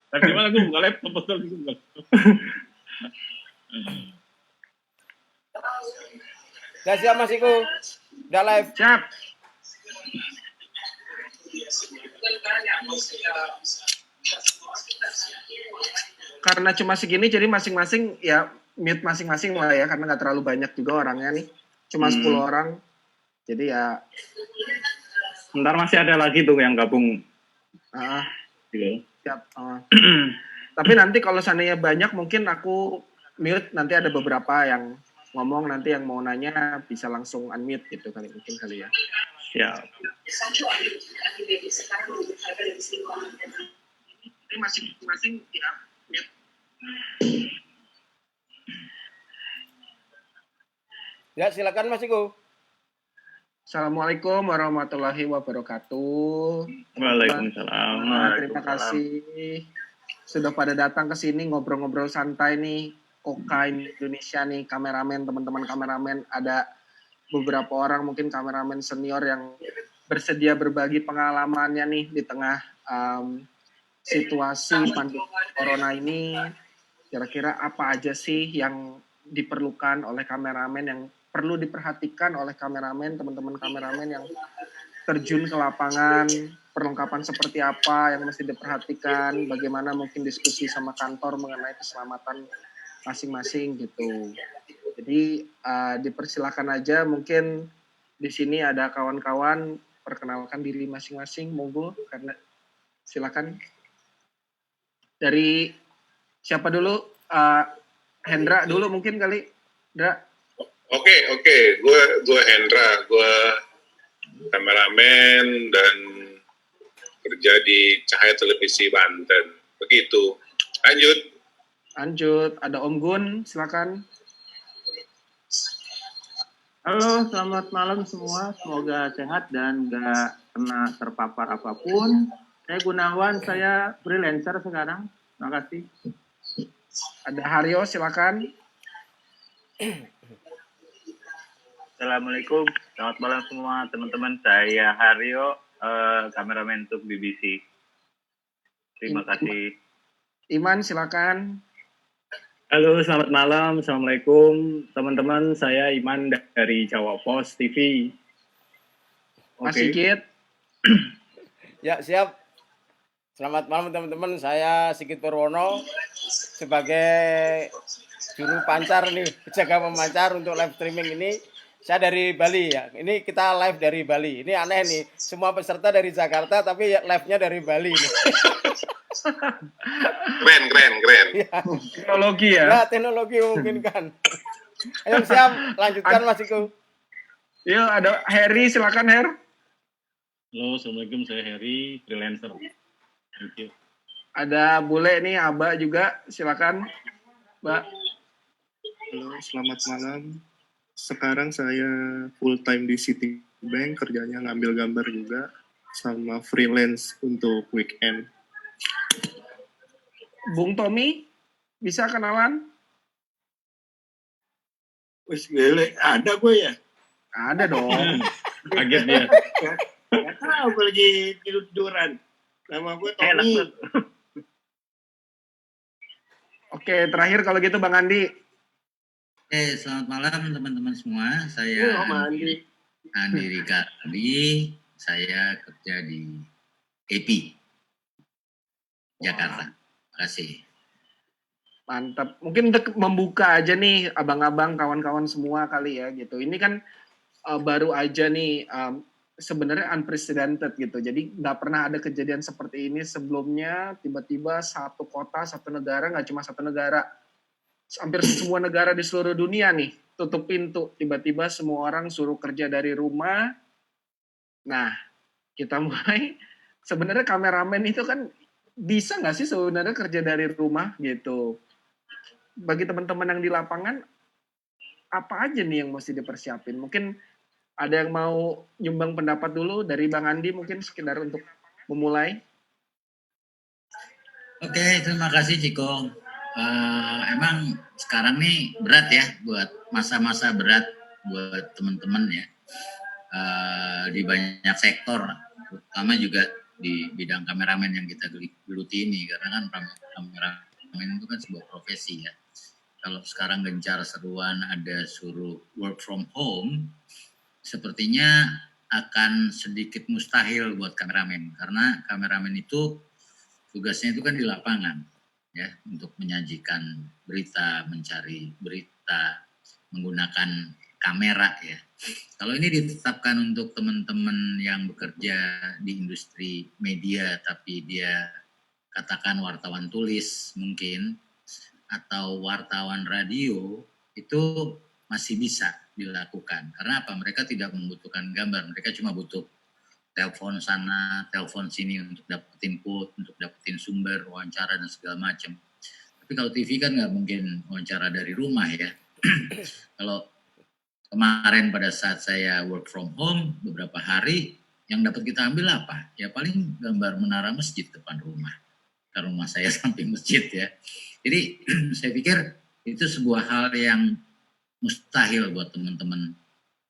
Live di mana? Gue buka laptop, betul gitu. Udah siap Mas Iko? Udah live? Siap. Karena cuma segini, jadi masing-masing ya mute masing-masing lah ya, karena nggak terlalu banyak juga orangnya nih. Cuma 10 orang. Jadi ya. Ntar masih ada lagi tuh yang gabung. Gitu. Siap. Tapi nanti kalau seandainya banyak, mungkin aku mute, nanti ada beberapa yang ngomong, nanti yang mau nanya bisa langsung unmute gitu kali, mungkin kali ya. Siap. Ini masing-masing ya mute. Ya silakan Mas Iko. Assalamualaikum warahmatullahi wabarakatuh. Waalaikumsalam. Terima kasih sudah pada datang ke sini ngobrol-ngobrol santai nih. Oka Indonesia nih, kameramen, teman-teman kameramen, ada beberapa orang mungkin kameramen senior yang bersedia berbagi pengalamannya nih di tengah situasi pandemi corona ini. Kira-kira apa aja sih yang diperlukan oleh kameramen, yang perlu diperhatikan oleh kameramen, teman-teman kameramen yang terjun ke lapangan, perlengkapan seperti apa yang mesti diperhatikan, bagaimana mungkin diskusi sama kantor mengenai keselamatan masing-masing gitu. Jadi dipersilakan aja, mungkin di sini ada kawan-kawan, perkenalkan diri masing-masing, monggo, karena silakan. Dari siapa dulu? Hendra dulu mungkin kali, Hendra. Oke. Gue Hendra, gue kameramen dan kerja di Cahaya Televisi Banten. Begitu. Lanjut. Ada Om Gun, silakan. Halo, selamat malam semua. Semoga sehat dan nggak kena terpapar apapun. Saya Gunawan, saya freelancer sekarang. Terima kasih. Ada Haryo, silakan. Assalamualaikum, selamat malam semua teman-teman. Saya Haryo, kameramen untuk BBC. Terima kasih. Iman, silakan. Halo, selamat malam. Assalamualaikum teman-teman. Saya Iman dari Jawa Post TV. Mas Sigit. Ya, siap. Selamat malam teman-teman. Saya Sigit Purwono sebagai juru pancar nih, penjaga pemancar untuk live streaming ini. Saya dari Bali ya. Ini kita live dari Bali. Ini aneh nih. Semua peserta dari Jakarta tapi live-nya dari Bali nih. Keren. Ya. Teknologi ya. Ya, teknologi memungkinkan. Ayo siap, lanjutkan Mas Iko. Yuk, ada Harry, silakan Her. Halo, assalamualaikum. Saya Harry, freelancer. Thank you. Ada Bule nih, Aba juga, silakan, Mbak. Halo, selamat malam. Sekarang saya full time di Citibank, kerjanya ngambil gambar juga, sama freelance untuk weekend. Bung Tommy, bisa kenalan? Wis gele, ada gue ya? Ada dong. Kaget dia. Gak tahu gue lagi tidur-tiduran. Nama gue Tommy. Oke, terakhir kalau gitu Bang Andi. Selamat malam teman-teman semua. Saya Andi Rika Adi. Saya kerja di AP Jakarta. Terima kasih. Mantap. Mungkin untuk membuka aja nih abang-abang, kawan-kawan semua kali ya gitu. Ini kan baru aja nih sebenarnya unprecedented gitu. Jadi nggak pernah ada kejadian seperti ini sebelumnya. Tiba-tiba satu kota, satu negara, nggak cuma satu negara, hampir semua negara di seluruh dunia nih tutup pintu. Tiba-tiba semua orang suruh kerja dari rumah. Nah, kita mulai. Sebenarnya kameramen itu kan bisa nggak sih sebenarnya kerja dari rumah gitu? Bagi teman-teman yang di lapangan, apa aja nih yang mesti dipersiapin? Mungkin ada yang mau nyumbang pendapat dulu dari Bang Andi, mungkin sekedar untuk memulai. Oke, terima kasih Ciko. Emang sekarang nih berat ya, buat masa-masa berat buat teman-teman ya, di banyak sektor, terutama juga di bidang kameramen yang kita geluti ini, karena kan kameramen itu kan sebuah profesi ya. Kalau sekarang gencar seruan ada suruh work from home, sepertinya akan sedikit mustahil buat kameramen, karena kameramen itu tugasnya itu kan di lapangan ya, untuk menyajikan berita, mencari berita menggunakan kamera ya. Kalau ini ditetapkan untuk teman-teman yang bekerja di industri media tapi dia katakan wartawan tulis mungkin atau wartawan radio, itu masih bisa dilakukan. Karena apa? Mereka tidak membutuhkan gambar, mereka cuma butuh telepon sana, telepon sini untuk dapetin input, untuk dapetin sumber, wawancara dan segala macam. Tapi kalau TV kan nggak mungkin wawancara dari rumah ya. Kalau kemarin pada saat saya work from home beberapa hari, yang dapat kita ambil apa? Ya paling gambar menara masjid depan rumah. Karena rumah saya samping masjid ya. Jadi saya pikir itu sebuah hal yang mustahil buat teman-teman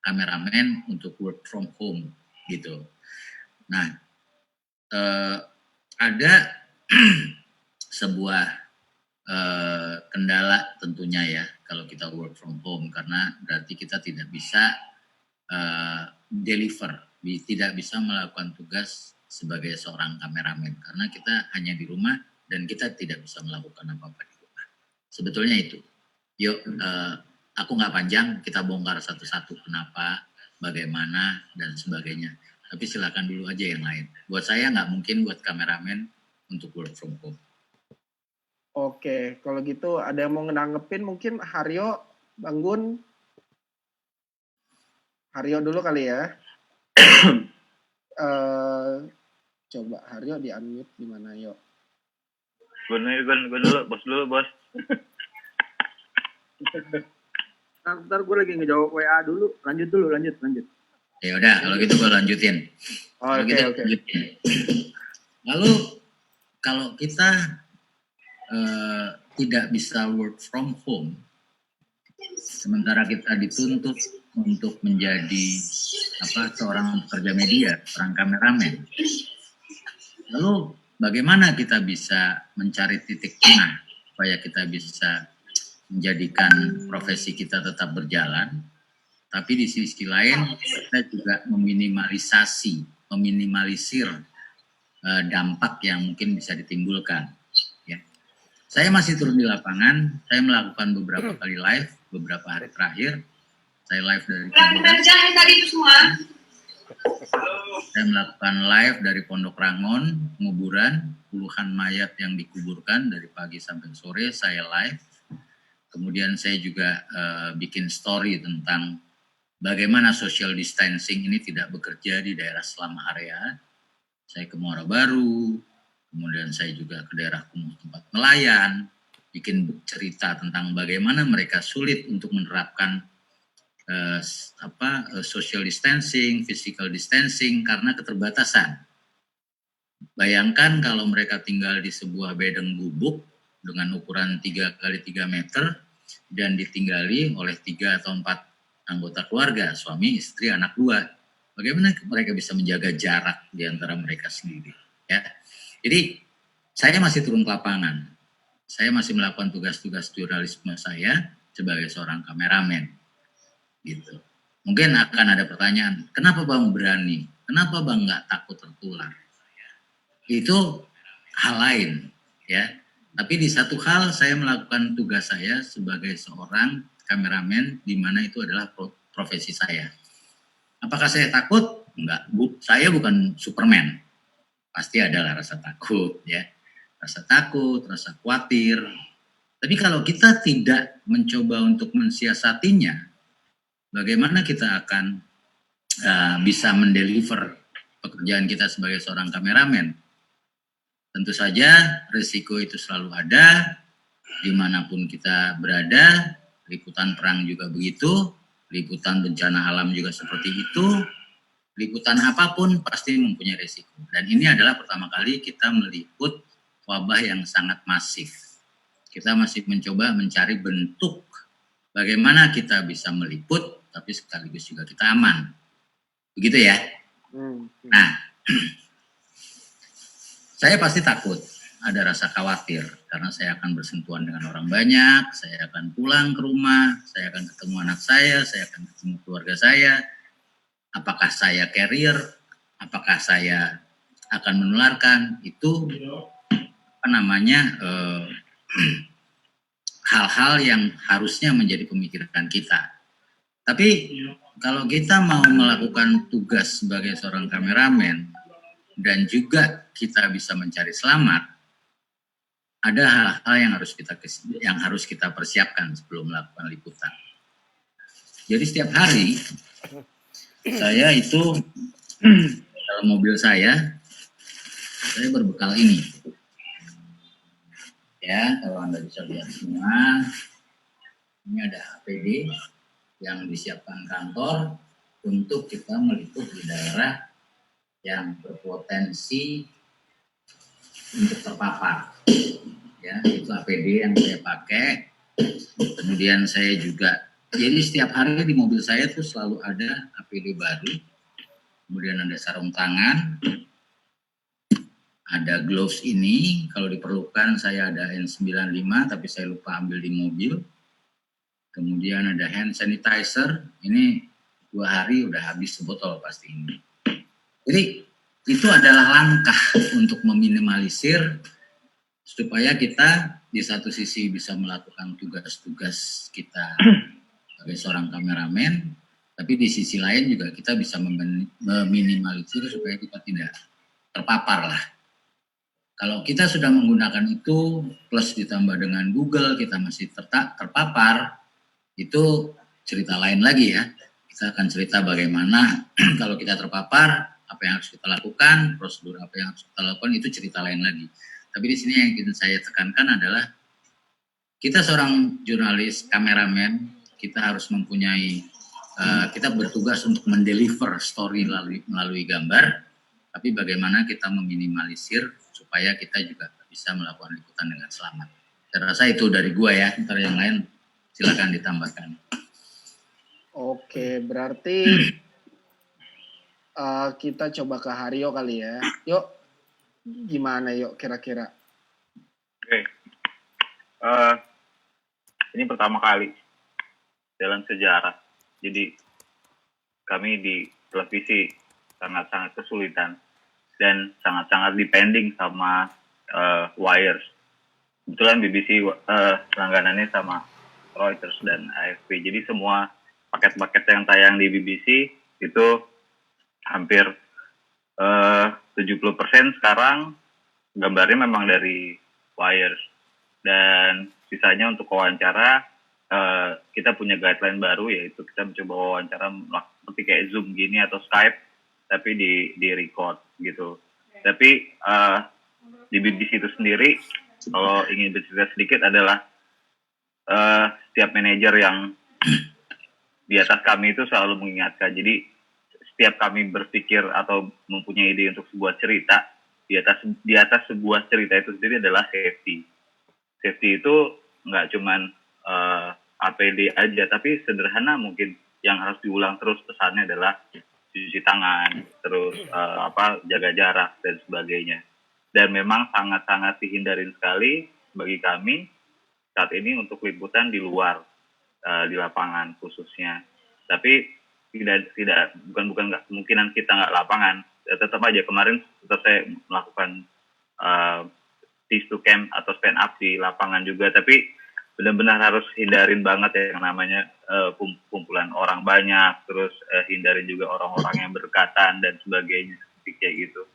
kameramen untuk work from home gitu. Nah, ada sebuah kendala tentunya ya kalau kita work from home, karena berarti kita tidak bisa deliver, tidak bisa melakukan tugas sebagai seorang kameramen karena kita hanya di rumah dan kita tidak bisa melakukan apa-apa di rumah. Sebetulnya itu. Yuk, aku nggak panjang, kita bongkar satu-satu kenapa, bagaimana, dan sebagainya. Tapi silakan dulu aja yang lain. Buat saya nggak mungkin buat kameramen untuk work from home. Oke, kalau gitu ada yang mau nanggepin mungkin Haryo, Bang Gun. Haryo dulu kali ya. Coba Haryo di-unmute gimana yuk. Gun dulu, bos. Ntar gue lagi ngejawab WA dulu. Lanjut. Ya udah, kalau gitu gue lanjutin. Oke. Lalu kalau kita tidak bisa work from home, sementara kita dituntut untuk menjadi seorang pekerja media, seorang kameramen. Lalu bagaimana kita bisa mencari titik tengah supaya kita bisa menjadikan profesi kita tetap berjalan, tapi di sisi lain kita juga meminimalisir dampak yang mungkin bisa ditimbulkan. Ya. Saya masih turun di lapangan, saya melakukan beberapa kali live, beberapa hari terakhir, saya live dari kuburan. Saya melakukan live dari Pondok Rangon, penguburan, puluhan mayat yang dikuburkan dari pagi sampai sore, saya live. Kemudian saya juga bikin story tentang bagaimana social distancing ini tidak bekerja di daerah Selama Area. Saya ke Muara Baru, kemudian saya juga ke daerah Kumuh tempat nelayan, bikin cerita tentang bagaimana mereka sulit untuk menerapkan social distancing, physical distancing karena keterbatasan. Bayangkan kalau mereka tinggal di sebuah bedeng gubuk dengan ukuran 3x3 meter dan ditinggali oleh 3 atau 4 anggota keluarga, suami, istri, anak 2. Bagaimana mereka bisa menjaga jarak di antara mereka sendiri? Ya. Jadi saya masih turun ke lapangan. Saya masih melakukan tugas-tugas jurnalisme saya sebagai seorang kameramen. Gitu. Mungkin akan ada pertanyaan, kenapa Bang berani? Kenapa Bang nggak takut tertular? Itu hal lain, ya. Tapi di satu hal saya melakukan tugas saya sebagai seorang kameramen, di mana itu adalah profesi saya. Apakah saya takut? Enggak, saya bukan Superman. Pasti adalah rasa takut, ya. Rasa takut, rasa khawatir. Tapi kalau kita tidak mencoba untuk mensiasatinya, bagaimana kita akan bisa mendeliver pekerjaan kita sebagai seorang kameramen? Tentu saja risiko itu selalu ada, dimanapun kita berada, liputan perang juga begitu, liputan bencana alam juga seperti itu, liputan apapun pasti mempunyai risiko. Dan ini adalah pertama kali kita meliput wabah yang sangat masif. Kita masih mencoba mencari bentuk bagaimana kita bisa meliput, tapi sekaligus juga kita aman. Begitu ya. Nah, saya pasti takut, ada rasa khawatir karena saya akan bersentuhan dengan orang banyak, saya akan pulang ke rumah, saya akan ketemu anak saya akan ketemu keluarga saya. Apakah saya carrier? Apakah saya akan menularkan? Itu hal-hal yang harusnya menjadi pemikiran kita. Tapi kalau kita mau melakukan tugas sebagai seorang kameramen dan juga kita bisa mencari selamat, ada hal-hal yang harus kita persiapkan sebelum melakukan liputan. Jadi setiap hari saya itu dalam mobil saya berbekal ini. Ya, kalau Anda bisa lihat semua, ini ada APD yang disiapkan kantor untuk kita meliput di daerah yang berpotensi untuk terpapar. Ya, itu APD yang saya pakai. Kemudian saya juga, jadi setiap hari di mobil saya tuh selalu ada APD baru. Kemudian ada sarung tangan, ada gloves ini, kalau diperlukan saya ada N95 tapi saya lupa ambil di mobil. Kemudian ada hand sanitizer, ini 2 hari udah habis sebotol pasti ini. Jadi itu adalah langkah untuk meminimalisir supaya kita di satu sisi bisa melakukan tugas-tugas kita sebagai seorang kameramen, tapi di sisi lain juga kita bisa meminimalisir supaya kita tidak terpapar lah. Kalau kita sudah menggunakan itu, plus ditambah dengan Google, kita masih terpapar, itu cerita lain lagi ya. Kita akan cerita bagaimana kalau kita terpapar, apa yang harus kita lakukan, prosedur apa yang harus kita lakukan, itu cerita lain lagi. Tapi di sini yang ingin saya tekankan adalah, kita seorang jurnalis, kameramen, kita harus mempunyai, kita bertugas untuk mendeliver story melalui gambar, tapi bagaimana kita meminimalisir supaya kita juga bisa melakukan liputan dengan selamat. Saya rasa itu dari gua ya, ntar yang lain silakan ditambahkan. Oke, berarti kita coba ke Haryo kali ya. Yuk, gimana yuk kira-kira? Oke. Ini pertama kali dalam sejarah. Jadi kami di televisi sangat-sangat kesulitan dan sangat-sangat depending sama wires. Kebetulan BBC langganannya sama Reuters dan AFP. Jadi semua paket-paket yang tayang di BBC itu hampir 70% sekarang gambarnya memang dari wires. Dan sisanya untuk wawancara, kita punya guideline baru, yaitu kita mencoba wawancara seperti kayak Zoom gini atau Skype, tapi di record gitu. Tapi di BBC itu sendiri, kalau ingin bercerita sedikit adalah setiap manajer yang di atas kami itu selalu mengingatkan. Jadi setiap kami berpikir atau mempunyai ide untuk sebuah cerita, di atas sebuah cerita itu sendiri adalah safety. Safety itu nggak cuman APD aja, tapi sederhana mungkin yang harus diulang terus pesannya adalah cuci tangan, terus jaga jarak dan sebagainya. Dan memang sangat-sangat dihindarin sekali bagi kami saat ini untuk liputan di luar, di lapangan khususnya. Tapi bukan nggak kemungkinan kita nggak lapangan. Tetap aja kemarin tetap saya melakukan face to cam atau stand up di lapangan juga, tapi benar-benar harus hindarin banget ya yang namanya kumpulan orang banyak, terus hindarin juga orang-orang yang berdekatan dan sebagainya kayak gitu.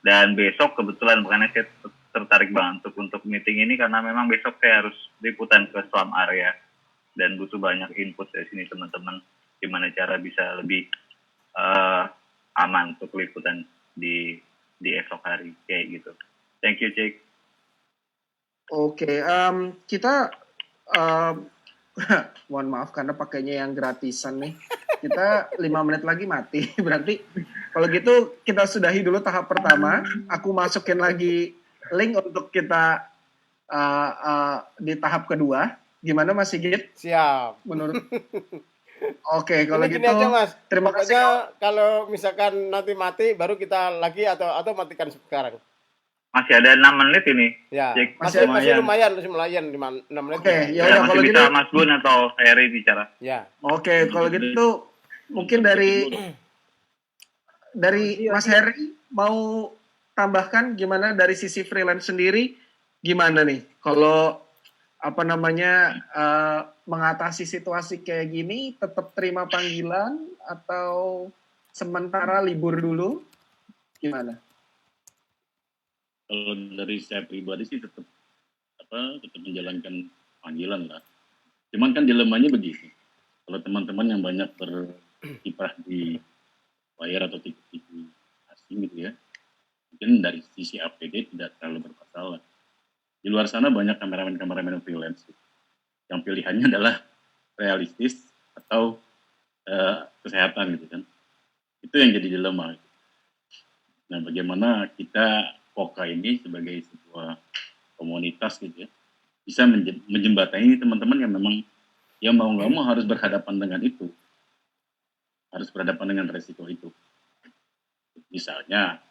Dan besok kebetulan makanya saya tertarik banget untuk meeting ini karena memang besok saya harus liputan ke slum area dan butuh banyak input dari sini teman-teman gimana cara bisa lebih aman untuk liputan di esok hari kayak gitu. Thank you, Jake. Oke, kita mohon maaf karena pakainya yang gratisan nih. Kita 5 menit lagi mati. Berarti kalau gitu kita sudahi dulu tahap pertama. Aku masukin lagi link untuk kita di tahap kedua. Gimana Mas Sigit? Siap. Menurut Oke, kalau Ini gitu aja, Mas. terima kasih. Pokoknya kalau misalkan nanti mati baru kita lagi atau matikan sekarang. Masih ada 6 menit ini. Ya, Cek, masih lumayan. lumayan 6 menit. Oke, ya Ya, udah masih kalau bisa gitu. Mas Gun atau Heri bicara. Ya. Oke, kalau gitu mungkin dari Mas Heri mau tambahkan gimana dari sisi freelance sendiri gimana nih kalau mengatasi situasi kayak gini, tetap terima panggilan atau sementara libur dulu gimana? Kalau dari saya pribadi sih tetap menjalankan panggilan lah. Cuman kan dilemanya begini. Kalau teman-teman yang banyak berkiprah di wire atau TV asing gitu ya, mungkin dari sisi APD tidak terlalu bermasalah. Di luar sana banyak kameramen freelance yang pilihannya adalah realistis atau kesehatan gitu kan. Itu yang jadi dilema. Nah, bagaimana kita Poka ini sebagai sebuah komunitas gitu ya, bisa menjembatani teman-teman yang memang yang mau nggak mau harus berhadapan dengan itu, harus berhadapan dengan resiko itu. Misalnya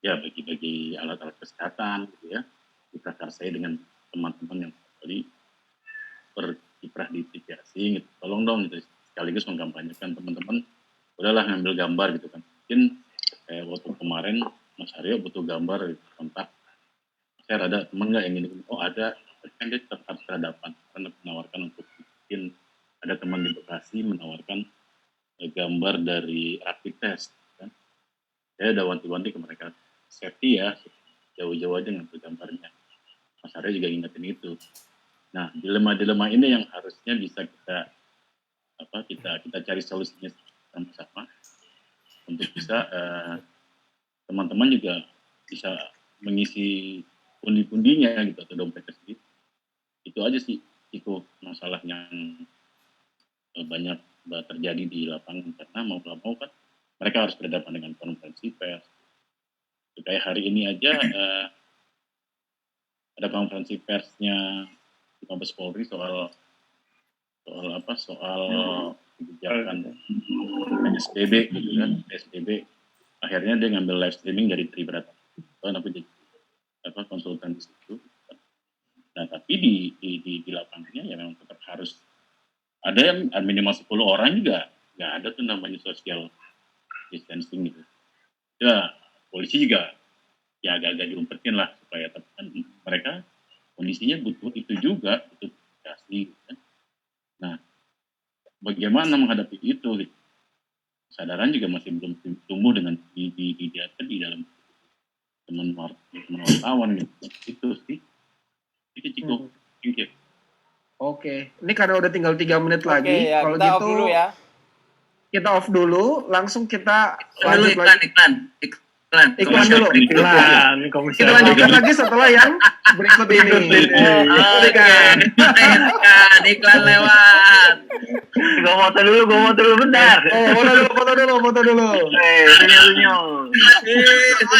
ya bagi alat-alat kesehatan gitu ya, diprakarsai dengan teman-teman yang tadi berkiprah di TV asing gitu. Tolong dong gitu, sekaligus mengkampanyekan teman-teman udahlah ngambil gambar gitu kan. Mungkin kayak waktu kemarin Mas Aryo butuh gambar gitu, kontak saya ada teman nggak yang ini, oh ada, kan dia tetap harus berhadapan karena menawarkan untuk bikin, ada teman di Bekasi menawarkan gambar dari rapid test kan. Saya udah wanti-wanti ke mereka safety ya, jauh-jauh aja ngambil gambarnya. Mas Aryo juga ingetin itu. Nah, dilema-dilema ini yang harusnya bisa kita cari solusinya sama-sama untuk bisa teman-teman juga bisa mengisi pundi-pundinya gitu atau dompetnya sendiri. Itu aja sih itu masalah yang banyak terjadi di lapangan karena mau nggak mau kan mereka harus berhadapan dengan konferensi pers. Kayak hari ini aja ada konferensi persnya di Mabes Polri soal kebijakan PSBB gitu kan, PSBB. Akhirnya dia ngambil live streaming dari Tribrata. Aku jadi konsultan di situ. Nah, tapi di lapangannya ya memang tetap harus ada yang minimal 10 orang juga nggak ada tuh namanya social distancing gitu. Ya, polisi juga ya agak-agak diumpetin lah supaya kan mereka kondisinya butuh itu juga, butuh komunikasi gitu kan. Nah, bagaimana menghadapi itu gitu. Kesadaran juga masih belum tumbuh dengan di dalam teman wartawan gitu. Itu sih. Itu cukup. Oke, ini karena udah tinggal 3 menit lagi. Ya, kalau kita gitu off dulu ya. Kita off dulu, langsung kita Lalu lanjut lagi. Iklan dulu. Kita lanjutkan lagi setelah yang berikut ini. Iklan lewat. Gue foto dulu bentar. Oh, foto dulu. Senyum.